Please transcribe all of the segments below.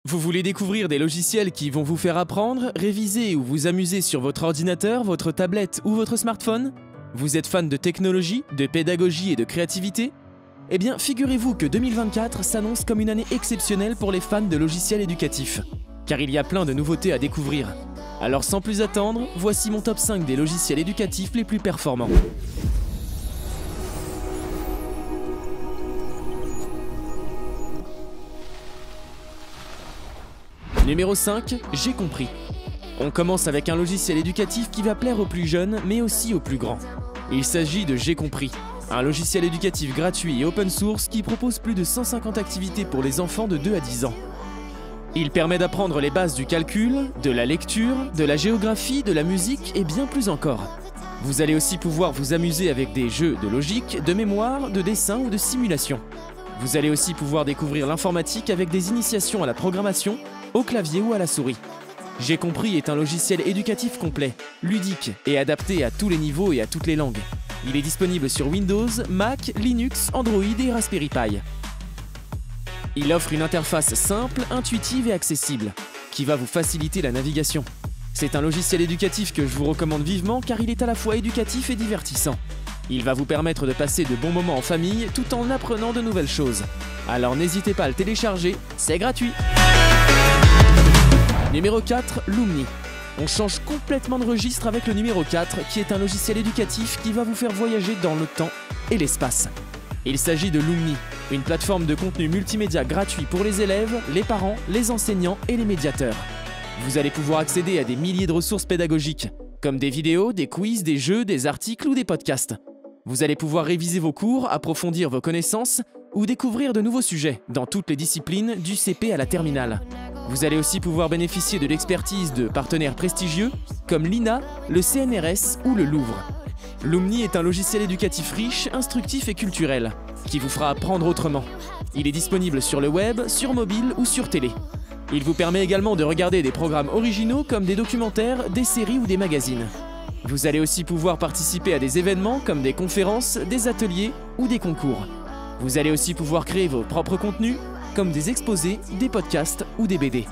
Vous voulez découvrir des logiciels qui vont vous faire apprendre, réviser ou vous amuser sur votre ordinateur, votre tablette ou votre smartphone? Vous êtes fan de technologie, de pédagogie et de créativité? Eh bien, figurez-vous que 2024 s'annonce comme une année exceptionnelle pour les fans de logiciels éducatifs, car il y a plein de nouveautés à découvrir. Alors sans plus attendre, voici mon top 5 des logiciels éducatifs les plus performants. Numéro 5, J'ai compris. On commence avec un logiciel éducatif qui va plaire aux plus jeunes, mais aussi aux plus grands. Il s'agit de J'ai compris, un logiciel éducatif gratuit et open source qui propose plus de 150 activités pour les enfants de 2 à 10 ans. Il permet d'apprendre les bases du calcul, de la lecture, de la géographie, de la musique et bien plus encore. Vous allez aussi pouvoir vous amuser avec des jeux de logique, de mémoire, de dessin ou de simulation. Vous allez aussi pouvoir découvrir l'informatique avec des initiations à la programmation, au clavier ou à la souris. J'ai compris est un logiciel éducatif complet, ludique et adapté à tous les niveaux et à toutes les langues. Il est disponible sur Windows, Mac, Linux, Android et Raspberry Pi. Il offre une interface simple, intuitive et accessible, qui va vous faciliter la navigation. C'est un logiciel éducatif que je vous recommande vivement car il est à la fois éducatif et divertissant. Il va vous permettre de passer de bons moments en famille tout en apprenant de nouvelles choses. Alors n'hésitez pas à le télécharger, c'est gratuit. Numéro 4, Lumni. On change complètement de registre avec le numéro 4 qui est un logiciel éducatif qui va vous faire voyager dans le temps et l'espace. Il s'agit de Lumni, une plateforme de contenu multimédia gratuit pour les élèves, les parents, les enseignants et les médiateurs. Vous allez pouvoir accéder à des milliers de ressources pédagogiques, comme des vidéos, des quiz, des jeux, des articles ou des podcasts. Vous allez pouvoir réviser vos cours, approfondir vos connaissances ou découvrir de nouveaux sujets dans toutes les disciplines du CP à la terminale. Vous allez aussi pouvoir bénéficier de l'expertise de partenaires prestigieux comme l'INA, le CNRS ou le Louvre. Lumni est un logiciel éducatif riche, instructif et culturel, qui vous fera apprendre autrement. Il est disponible sur le web, sur mobile ou sur télé. Il vous permet également de regarder des programmes originaux comme des documentaires, des séries ou des magazines. Vous allez aussi pouvoir participer à des événements comme des conférences, des ateliers ou des concours. Vous allez aussi pouvoir créer vos propres contenus, comme des exposés, des podcasts ou des BD.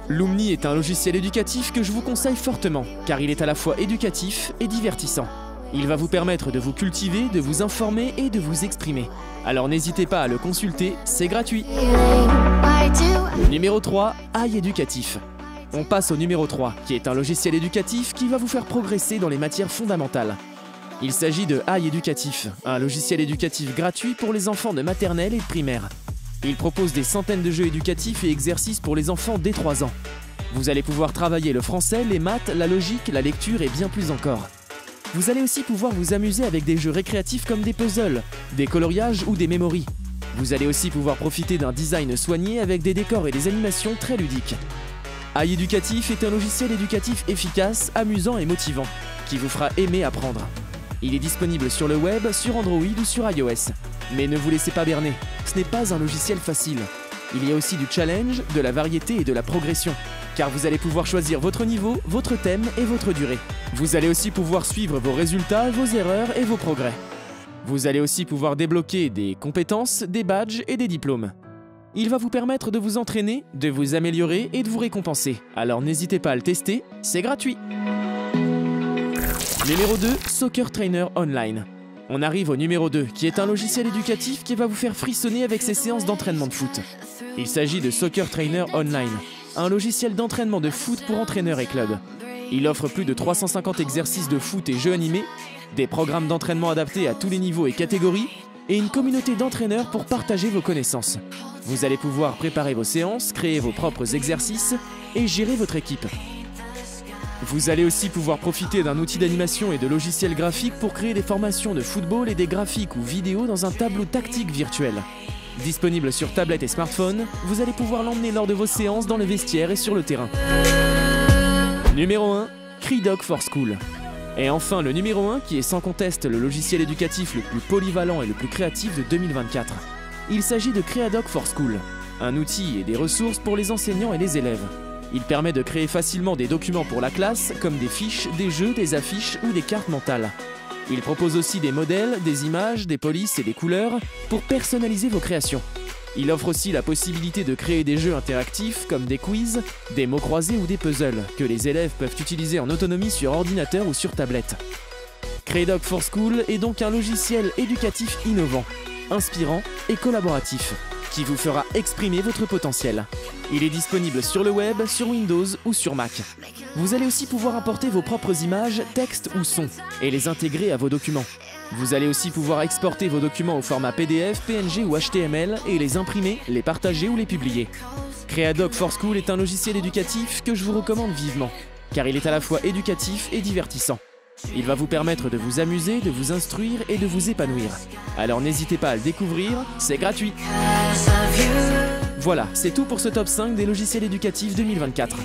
Lumni est un logiciel éducatif que je vous conseille fortement, car il est à la fois éducatif et divertissant. Il va vous permettre de vous cultiver, de vous informer et de vous exprimer. Alors n'hésitez pas à le consulter, c'est gratuit. Numéro 3, iEducatif. On passe au numéro 3, qui est un logiciel éducatif qui va vous faire progresser dans les matières fondamentales. Il s'agit de iEducatif, un logiciel éducatif gratuit pour les enfants de maternelle et de primaire. Il propose des centaines de jeux éducatifs et exercices pour les enfants dès 3 ans. Vous allez pouvoir travailler le français, les maths, la logique, la lecture et bien plus encore. Vous allez aussi pouvoir vous amuser avec des jeux récréatifs comme des puzzles, des coloriages ou des memories. Vous allez aussi pouvoir profiter d'un design soigné avec des décors et des animations très ludiques. iEducatif est un logiciel éducatif efficace, amusant et motivant, qui vous fera aimer apprendre. Il est disponible sur le web, sur Android ou sur iOS. Mais ne vous laissez pas berner, ce n'est pas un logiciel facile. Il y a aussi du challenge, de la variété et de la progression, car vous allez pouvoir choisir votre niveau, votre thème et votre durée. Vous allez aussi pouvoir suivre vos résultats, vos erreurs et vos progrès. Vous allez aussi pouvoir débloquer des compétences, des badges et des diplômes. Il va vous permettre de vous entraîner, de vous améliorer et de vous récompenser. Alors n'hésitez pas à le tester, c'est gratuit. Numéro 2, Soccer Trainer Online. On arrive au numéro 2, qui est un logiciel éducatif qui va vous faire frissonner avec ses séances d'entraînement de foot. Il s'agit de Soccer Trainer Online, un logiciel d'entraînement de foot pour entraîneurs et clubs. Il offre plus de 350 exercices de foot et jeux animés, des programmes d'entraînement adaptés à tous les niveaux et catégories, et une communauté d'entraîneurs pour partager vos connaissances. Vous allez pouvoir préparer vos séances, créer vos propres exercices et gérer votre équipe. Vous allez aussi pouvoir profiter d'un outil d'animation et de logiciels graphiques pour créer des formations de football et des graphiques ou vidéos dans un tableau tactique virtuel. Disponible sur tablette et smartphone, vous allez pouvoir l'emmener lors de vos séances dans le vestiaire et sur le terrain. Numéro 1, Creadoc for School. Et enfin le numéro 1 qui est sans conteste le logiciel éducatif le plus polyvalent et le plus créatif de 2024. Il s'agit de Creadoc for School, un outil et des ressources pour les enseignants et les élèves. Il permet de créer facilement des documents pour la classe, comme des fiches, des jeux, des affiches ou des cartes mentales. Il propose aussi des modèles, des images, des polices et des couleurs pour personnaliser vos créations. Il offre aussi la possibilité de créer des jeux interactifs comme des quiz, des mots croisés ou des puzzles que les élèves peuvent utiliser en autonomie sur ordinateur ou sur tablette. Credoc for School est donc un logiciel éducatif innovant, inspirant et collaboratif qui vous fera exprimer votre potentiel. Il est disponible sur le web, sur Windows ou sur Mac. Vous allez aussi pouvoir importer vos propres images, textes ou sons et les intégrer à vos documents. Vous allez aussi pouvoir exporter vos documents au format PDF, PNG ou HTML et les imprimer, les partager ou les publier. Credoc for School est un logiciel éducatif que je vous recommande vivement, car il est à la fois éducatif et divertissant. Il va vous permettre de vous amuser, de vous instruire et de vous épanouir. Alors n'hésitez pas à le découvrir, c'est gratuit. Voilà, c'est tout pour ce top 5 des logiciels éducatifs 2024.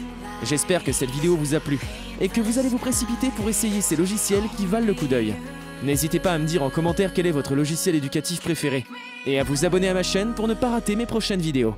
J'espère que cette vidéo vous a plu et que vous allez vous précipiter pour essayer ces logiciels qui valent le coup d'œil. N'hésitez pas à me dire en commentaire quel est votre logiciel éducatif préféré et à vous abonner à ma chaîne pour ne pas rater mes prochaines vidéos.